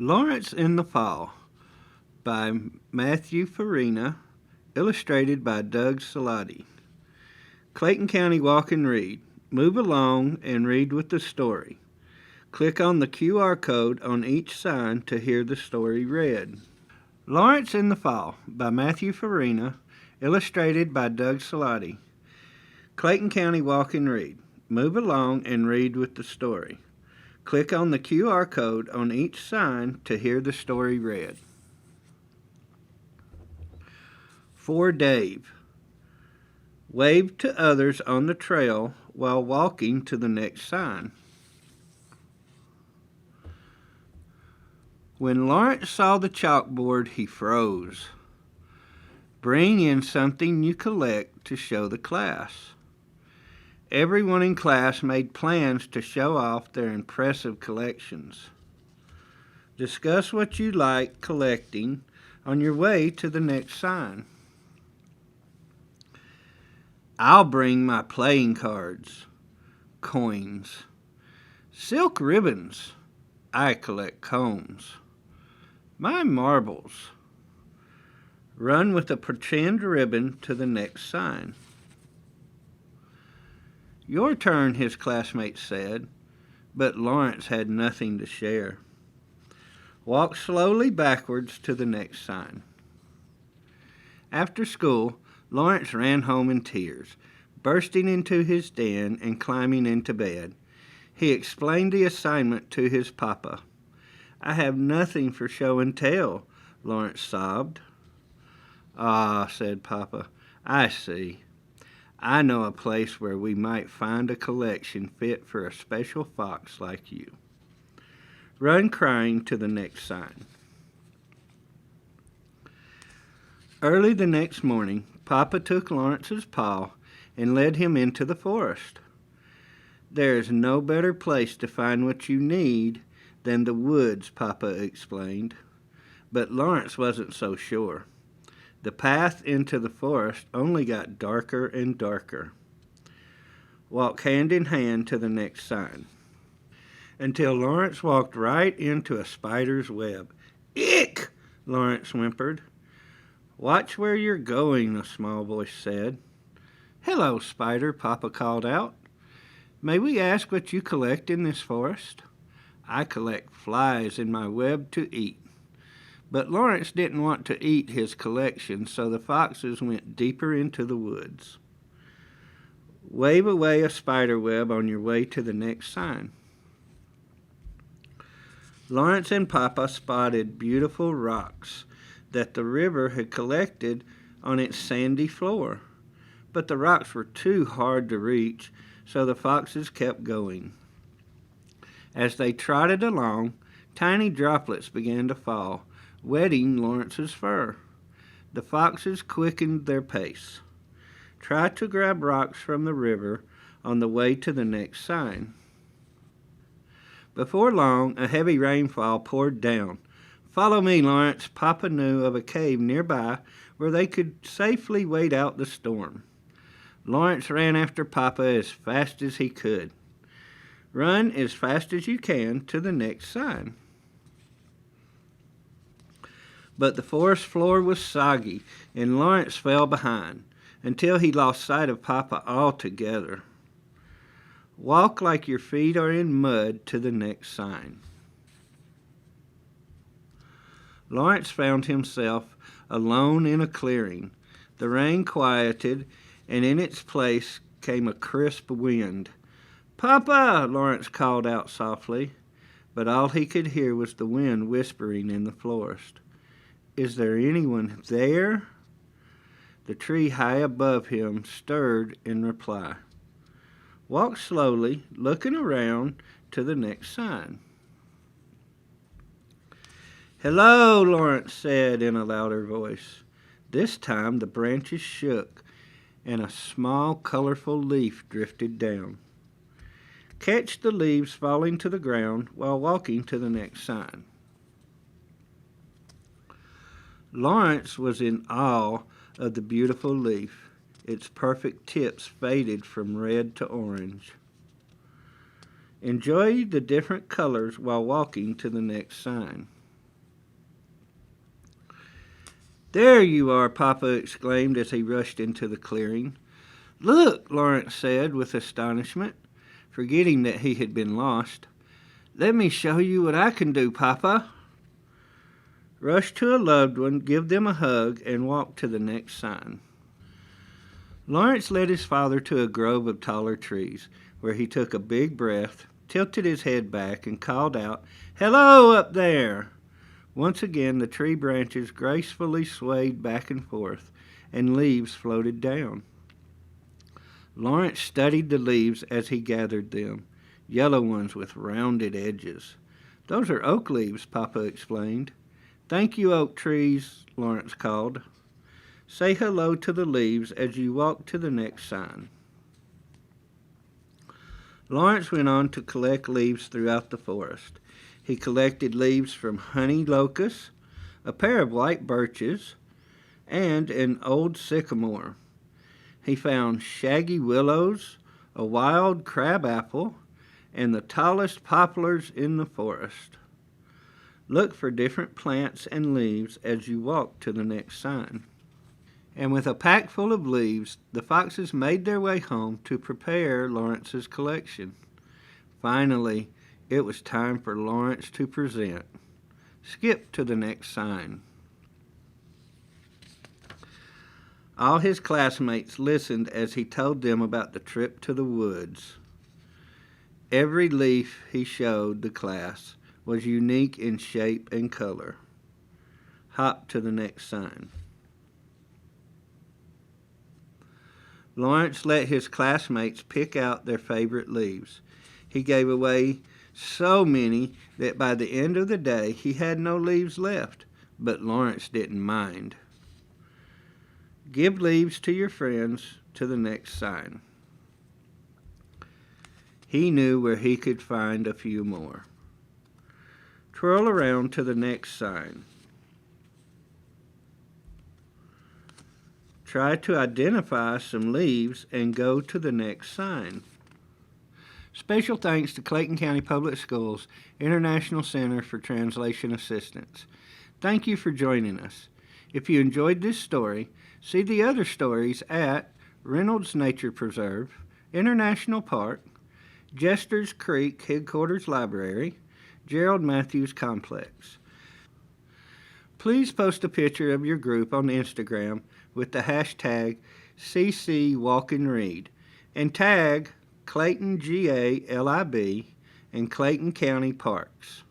Lawrence in the Fall by Matthew Farina, illustrated by Doug Salati. Clayton County Walk and Read. Move along and read with the story. Click on the QR code on each sign to hear the story read. Lawrence in the Fall by Matthew Farina, illustrated by Doug Salati. Clayton County Walk and Read. Move along and read with the story. Click on the QR code on each sign to hear the story read. For Dave. Wave to others on the trail while walking to the next sign. When Lawrence saw the chalkboard, he froze. Bring in something you collect to show the class. Everyone in class made plans to show off their impressive collections. Discuss what you like collecting on your way to the next sign. I'll bring my playing cards, coins, silk ribbons. I collect combs. My marbles. Run with a pretend ribbon to the next sign. Your turn, his classmates said, but Lawrence had nothing to share. Walk slowly backwards to the next sign. After school, Lawrence ran home in tears, bursting into his den and climbing into bed. He explained the assignment to his papa. I have nothing for show and tell, Lawrence sobbed. Ah, said Papa, I see. I know a place where we might find a collection fit for a special fox like you. Run crying to the next sign. Early the next morning, Papa took Lawrence's paw and led him into the forest. There is no better place to find what you need than the woods, Papa explained. But Lawrence wasn't so sure. The path into the forest only got darker and darker. Walk hand in hand to the next sign. Until Lawrence walked right into a spider's web. Ick! Lawrence whimpered. Watch where you're going, a small voice said. Hello, spider, Papa called out. May we ask what you collect in this forest? I collect flies in my web to eat. But Lawrence didn't want to eat his collection, so the foxes went deeper into the woods. Wave away a spider web on your way to the next sign. Lawrence and Papa spotted beautiful rocks that the river had collected on its sandy floor. But the rocks were too hard to reach, so the foxes kept going. As they trotted along, tiny droplets began to fall, wetting Lawrence's fur. The foxes quickened their pace. Try to grab rocks from the river on the way to the next sign. Before long, a heavy rainfall poured down. Follow me, Lawrence. Papa knew of a cave nearby where they could safely wait out the storm. Lawrence ran after Papa as fast as he could. Run as fast as you can to the next sign. But the forest floor was soggy, and Lawrence fell behind, until he lost sight of Papa altogether. Walk like your feet are in mud to the next sign. Lawrence found himself alone in a clearing. The rain quieted, and in its place came a crisp wind. Papa! Lawrence called out softly, but all he could hear was the wind whispering in the forest. Is there anyone there? The tree high above him stirred in reply. Walk slowly, looking around to the next sign. Hello, Lawrence said in a louder voice. This time the branches shook, and a small, colorful leaf drifted down. Catch the leaves falling to the ground while walking to the next sign. Lawrence was in awe of the beautiful leaf. Its perfect tips faded from red to orange. Enjoy the different colors while walking to the next sign. There you are, Papa exclaimed as he rushed into the clearing. Look, Lawrence said with astonishment, forgetting that he had been lost. Let me show you what I can do, Papa. Rush to a loved one, give them a hug, and walk to the next sign. Lawrence led his father to a grove of taller trees, where he took a big breath, tilted his head back, and called out, Hello up there! Once again the tree branches gracefully swayed back and forth, and leaves floated down. Lawrence studied the leaves as he gathered them, yellow ones with rounded edges. Those are oak leaves, Papa explained. Thank you, oak trees, Lawrence called. Say hello to the leaves as you walk to the next sign. Lawrence went on to collect leaves throughout the forest. He collected leaves from honey locusts, a pair of white birches, and an old sycamore. He found shaggy willows, a wild crabapple, and the tallest poplars in the forest. Look for different plants and leaves as you walk to the next sign. And with a pack full of leaves, the foxes made their way home to prepare Lawrence's collection. Finally, it was time for Lawrence to present. Skip to the next sign. All his classmates listened as he told them about the trip to the woods. Every leaf he showed the class was unique in shape and color. Hop to the next sign. Lawrence let his classmates pick out their favorite leaves. He gave away so many that by the end of the day he had no leaves left, but Lawrence didn't mind. Give leaves to your friends to the next sign. He knew where he could find a few more. Twirl around to the next sign. Try to identify some leaves and go to the next sign. Special thanks to Clayton County Public Schools International Center for Translation Assistance. Thank you for joining us. If you enjoyed this story, see the other stories at Reynolds Nature Preserve, International Park, Jester's Creek Headquarters Library, Gerald Matthews Complex. Please post a picture of your group on Instagram with the hashtag #CCWalkandRead and tag Clayton GALIB and Clayton County Parks.